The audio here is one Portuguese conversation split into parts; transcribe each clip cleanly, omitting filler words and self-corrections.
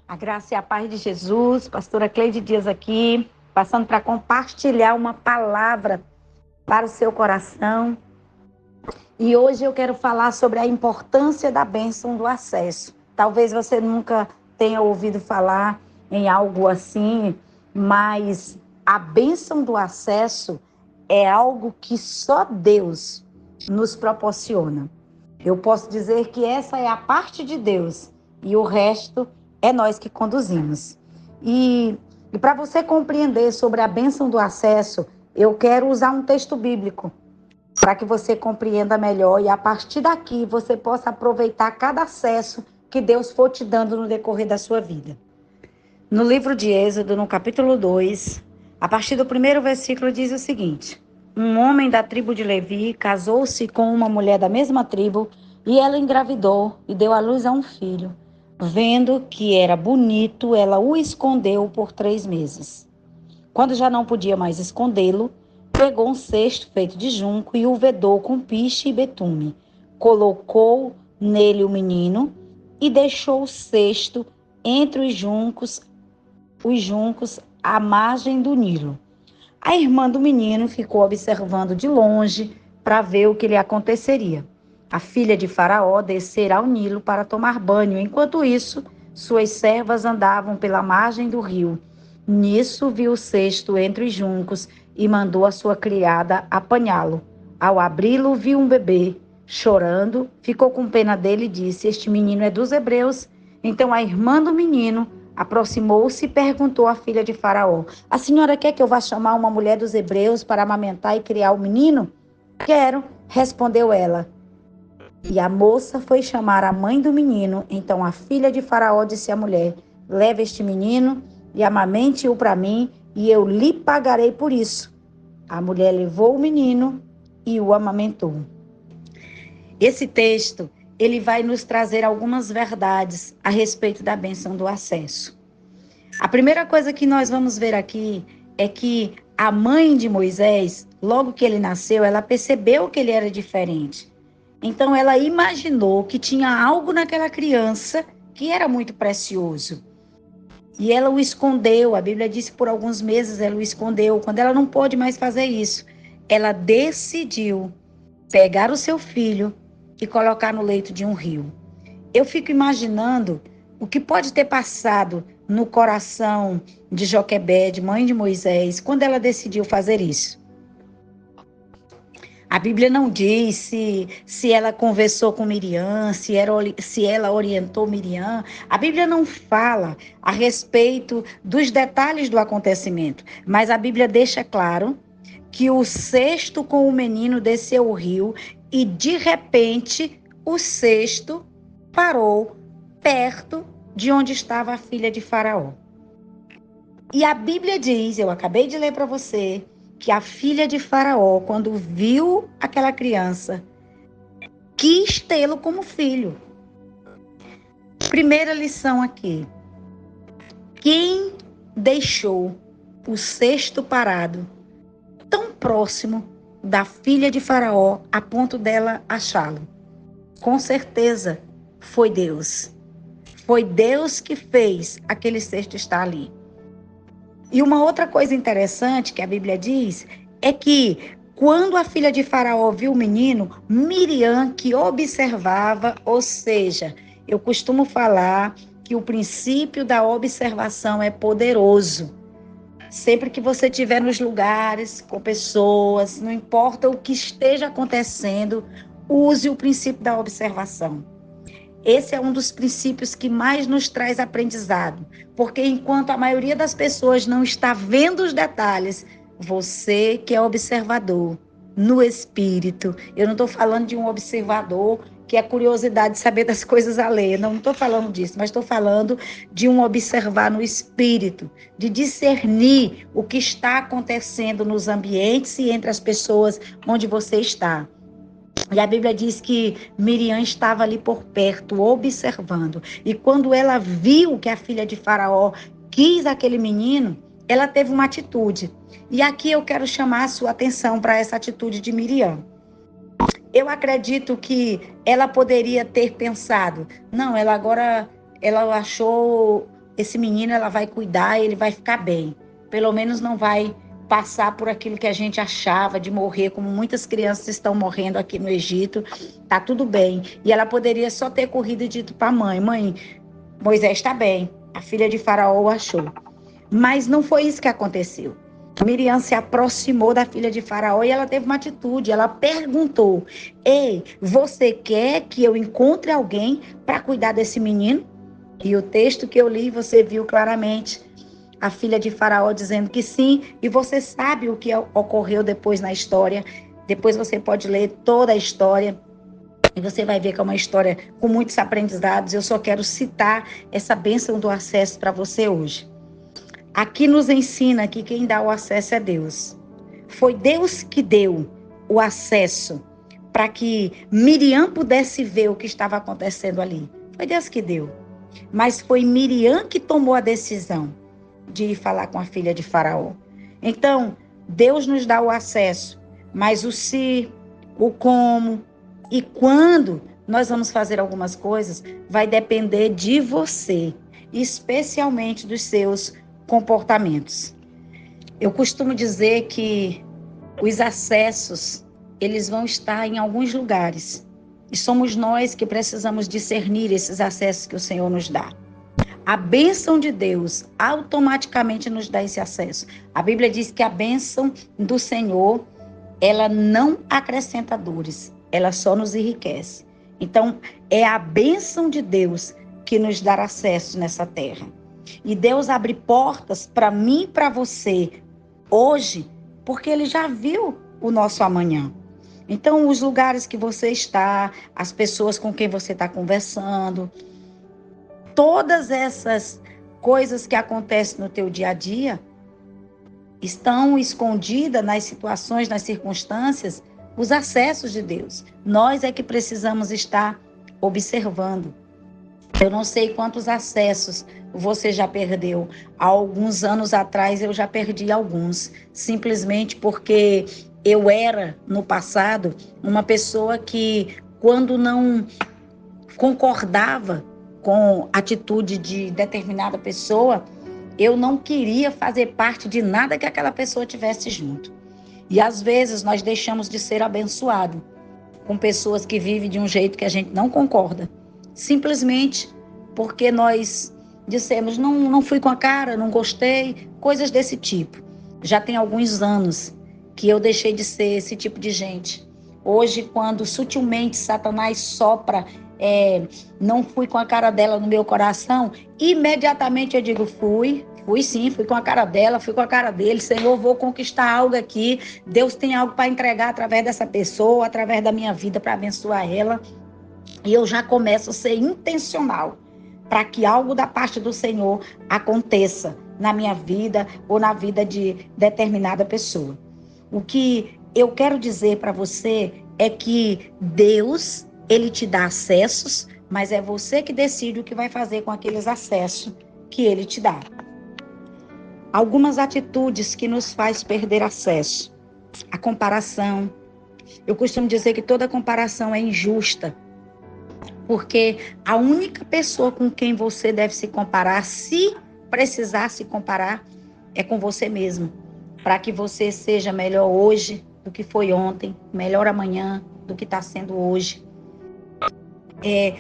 A graça e a paz de Jesus, pastora Cleide Dias aqui, passando para compartilhar uma palavra para o seu coração. E hoje eu quero falar sobre a importância da bênção do acesso. Talvez você nunca tenha ouvido falar em algo assim, mas a bênção do acesso é algo que só Deus nos proporciona. Eu posso dizer que essa é a parte de Deus e o resto é nós que conduzimos. E para você compreender sobre a bênção do acesso, eu quero usar um texto bíblico para que você compreenda melhor e a partir daqui você possa aproveitar cada acesso que Deus for te dando no decorrer da sua vida. No livro de Êxodo, no capítulo 2, a partir do primeiro versículo diz o seguinte: um homem da tribo de Levi casou-se com uma mulher da mesma tribo e ela engravidou e deu à luz a um filho. Vendo que era bonito, ela o escondeu por 3 meses. Quando já não podia mais escondê-lo, pegou um cesto feito de junco e o vedou com piche e betume. Colocou nele o menino e deixou o cesto entre os juncos à margem do Nilo. A irmã do menino ficou observando de longe para ver o que lhe aconteceria. A filha de Faraó descera ao Nilo para tomar banho. Enquanto isso, suas servas andavam pela margem do rio. Nisso viu o cesto entre os juncos e mandou a sua criada apanhá-lo. Ao abri-lo, viu um bebê chorando, ficou com pena dele e disse: este menino é dos hebreus. Então a irmã do menino aproximou-se e perguntou à filha de Faraó: a senhora quer que eu vá chamar uma mulher dos hebreus para amamentar e criar o menino? Quero, respondeu ela. E a moça foi chamar a mãe do menino. Então a filha de Faraó disse à mulher: leve este menino e amamente-o para mim, e eu lhe pagarei por isso. A mulher levou o menino e o amamentou. Esse texto, ele vai nos trazer algumas verdades a respeito da bênção do acesso. A primeira coisa que nós vamos ver aqui é que a mãe de Moisés, logo que ele nasceu, ela percebeu que ele era diferente. Então ela imaginou que tinha algo naquela criança que era muito precioso. E ela o escondeu, a Bíblia diz que por alguns meses ela o escondeu. Quando ela não pôde mais fazer isso, ela decidiu pegar o seu filho e colocar no leito de um rio. Eu fico imaginando o que pode ter passado no coração de Joquebede, mãe de Moisés, quando ela decidiu fazer isso. A Bíblia não diz se ela conversou com Miriam, se ela orientou Miriam. A Bíblia não fala a respeito dos detalhes do acontecimento, mas a Bíblia deixa claro que o cesto com o menino desceu o rio e, de repente, o cesto parou perto de onde estava a filha de Faraó. E a Bíblia diz, eu acabei de ler para você, que a filha de Faraó, quando viu aquela criança, quis tê-lo como filho. Primeira lição aqui. Quem deixou o cesto parado tão próximo da filha de Faraó a ponto dela achá-lo? Com certeza foi Deus. Foi Deus que fez aquele cesto estar ali. E uma outra coisa interessante que a Bíblia diz é que quando a filha de Faraó viu o menino, Miriam que observava, ou seja, eu costumo falar que o princípio da observação é poderoso. Sempre que você estiver nos lugares, com pessoas, não importa o que esteja acontecendo, use o princípio da observação. Esse é um dos princípios que mais nos traz aprendizado, porque enquanto a maioria das pessoas não está vendo os detalhes, você que é observador, no espírito, eu não estou falando de um observador que é curiosidade de saber das coisas alheias, não estou falando disso, mas estou falando de um observar no espírito, de discernir o que está acontecendo nos ambientes e entre as pessoas onde você está. E a Bíblia diz que Miriam estava ali por perto, observando. E quando ela viu que a filha de Faraó quis aquele menino, ela teve uma atitude. E aqui eu quero chamar a sua atenção para essa atitude de Miriam. Eu acredito que ela poderia ter pensado, não, ela achou esse menino ela vai cuidar, ele vai ficar bem. Pelo menos não vai passar por aquilo que a gente achava de morrer, como muitas crianças estão morrendo aqui no Egito. Tá tudo bem. E ela poderia só ter corrido e dito para a mãe: mãe, Moisés está bem. A filha de Faraó o achou. Mas não foi isso que aconteceu. Miriam se aproximou da filha de Faraó e ela teve uma atitude. Ela perguntou: ei, você quer que eu encontre alguém para cuidar desse menino? E o texto que eu li, você viu claramente a filha de Faraó dizendo que sim. E você sabe o que ocorreu depois na história. Depois você pode ler toda a história. E você vai ver que é uma história com muitos aprendizados. Eu só quero citar essa bênção do acesso para você hoje. Aqui nos ensina que quem dá o acesso é Deus. Foi Deus que deu o acesso para que Miriam pudesse ver o que estava acontecendo ali. Foi Deus que deu. Mas foi Miriam que tomou a decisão de ir falar com a filha de Faraó. Então, Deus nos dá o acesso, mas o se, o como e quando nós vamos fazer algumas coisas vai depender de você, especialmente dos seus comportamentos. Eu costumo dizer que os acessos, eles vão estar em alguns lugares. E somos nós que precisamos discernir esses acessos que o Senhor nos dá. A bênção de Deus automaticamente nos dá esse acesso. A Bíblia diz que a bênção do Senhor, ela não acrescenta dores, ela só nos enriquece. Então, é a bênção de Deus que nos dá acesso nessa terra. E Deus abre portas para mim e para você hoje, porque Ele já viu o nosso amanhã. Então, os lugares que você está, as pessoas com quem você está conversando, todas essas coisas que acontecem no teu dia a dia estão escondidas nas situações, nas circunstâncias, os acessos de Deus. Nós é que precisamos estar observando. Eu não sei quantos acessos você já perdeu. Há alguns anos atrás eu já perdi alguns, simplesmente porque eu era, no passado, uma pessoa que, quando não concordava com a atitude de determinada pessoa, eu não queria fazer parte de nada que aquela pessoa tivesse junto. E às vezes nós deixamos de ser abençoados com pessoas que vivem de um jeito que a gente não concorda. Simplesmente porque nós dissemos, não fui com a cara, não gostei, coisas desse tipo. Já tem alguns anos que eu deixei de ser esse tipo de gente. Hoje, quando sutilmente Satanás sopra, não fui com a cara dela no meu coração, imediatamente eu digo, fui sim, fui com a cara dela, fui com a cara dele, Senhor, vou conquistar algo aqui, Deus tem algo para entregar através dessa pessoa, através da minha vida, para abençoar ela, e eu já começo a ser intencional, para que algo da parte do Senhor aconteça na minha vida, ou na vida de determinada pessoa. O que eu quero dizer para você é que Deus, Ele te dá acessos, mas é você que decide o que vai fazer com aqueles acessos que Ele te dá. Algumas atitudes que nos faz perder acesso. A comparação. Eu costumo dizer que toda comparação é injusta, porque a única pessoa com quem você deve se comparar, se precisar se comparar, é com você mesmo, para que você seja melhor hoje do que foi ontem, melhor amanhã do que está sendo hoje.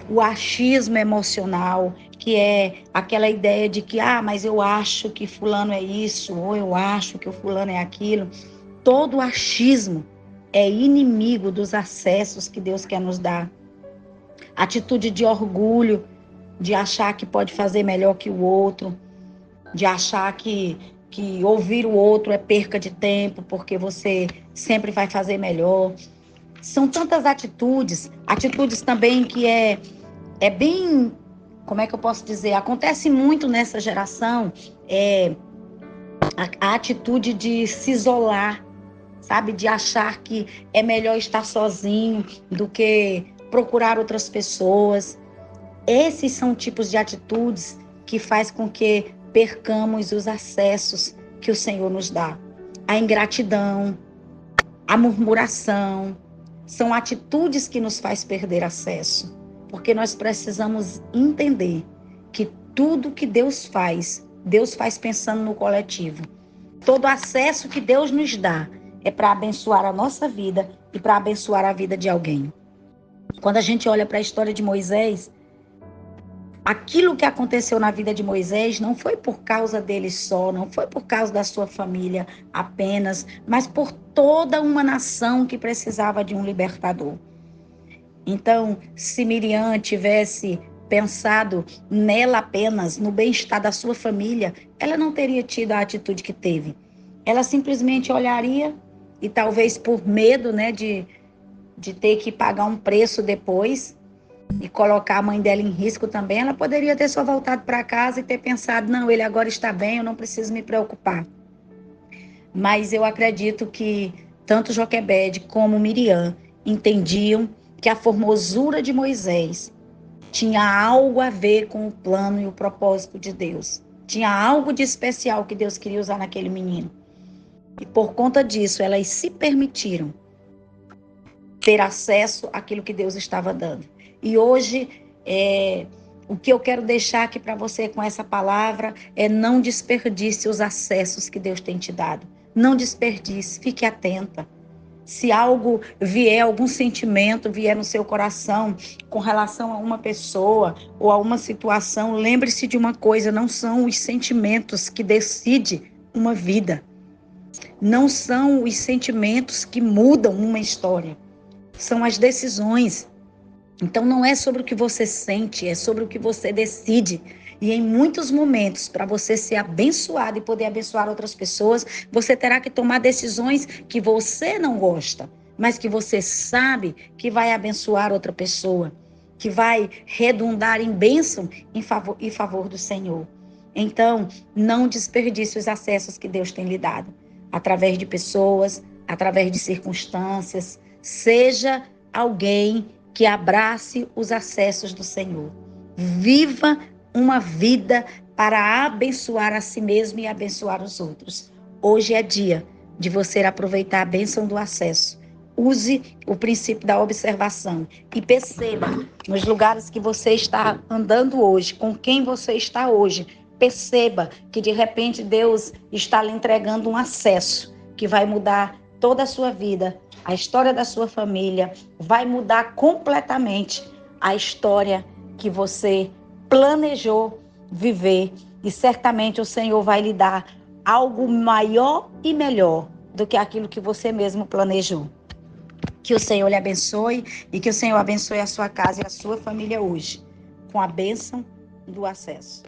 O achismo emocional, que é aquela ideia de que, mas eu acho que fulano é isso, ou eu acho que o fulano é aquilo. Todo achismo é inimigo dos acessos que Deus quer nos dar. Atitude de orgulho, de achar que pode fazer melhor que o outro, de achar que ouvir o outro é perca de tempo, porque você sempre vai fazer melhor. São tantas atitudes também que é bem, como é que eu posso dizer, acontece muito nessa geração, a atitude de se isolar, sabe, de achar que é melhor estar sozinho do que procurar outras pessoas. Esses são tipos de atitudes que faz com que percamos os acessos que o Senhor nos dá. A ingratidão, a murmuração, são atitudes que nos faz perder acesso, porque nós precisamos entender que tudo que Deus faz pensando no coletivo. Todo acesso que Deus nos dá é para abençoar a nossa vida e para abençoar a vida de alguém. Quando a gente olha para a história de Moisés, aquilo que aconteceu na vida de Moisés não foi por causa dele só, não foi por causa da sua família apenas, mas por toda uma nação que precisava de um libertador. Então, se Miriam tivesse pensado nela apenas, no bem-estar da sua família, ela não teria tido a atitude que teve. Ela simplesmente olharia e talvez por medo, de ter que pagar um preço depois e colocar a mãe dela em risco também, ela poderia ter só voltado para casa e ter pensado, não, ele agora está bem, eu não preciso me preocupar. Mas eu acredito que tanto Joquebede como Miriam entendiam que a formosura de Moisés tinha algo a ver com o plano e o propósito de Deus. Tinha algo de especial que Deus queria usar naquele menino. E por conta disso, elas se permitiram ter acesso àquilo que Deus estava dando. E hoje, o que eu quero deixar aqui para você com essa palavra é não desperdice os acessos que Deus tem te dado. Não desperdice, fique atenta. Se algo vier, algum sentimento vier no seu coração com relação a uma pessoa ou a uma situação, lembre-se de uma coisa, não são os sentimentos que decidem uma vida. Não são os sentimentos que mudam uma história. São as decisões. Então não é sobre o que você sente, é sobre o que você decide. E em muitos momentos, para você ser abençoado e poder abençoar outras pessoas, você terá que tomar decisões que você não gosta, mas que você sabe que vai abençoar outra pessoa, que vai redundar em bênção em favor do Senhor. Então, não desperdice os acessos que Deus tem lhe dado, através de pessoas, através de circunstâncias. Seja alguém que abrace os acessos do Senhor. Viva uma vida para abençoar a si mesmo e abençoar os outros. Hoje é dia de você aproveitar a bênção do acesso. Use o princípio da observação e perceba nos lugares que você está andando hoje, com quem você está hoje. Perceba que de repente Deus está lhe entregando um acesso que vai mudar toda a sua vida, a história da sua família, vai mudar completamente a história que você planejou viver, e certamente o Senhor vai lhe dar algo maior e melhor do que aquilo que você mesmo planejou. Que o Senhor lhe abençoe e que o Senhor abençoe a sua casa e a sua família hoje, com a bênção do acesso.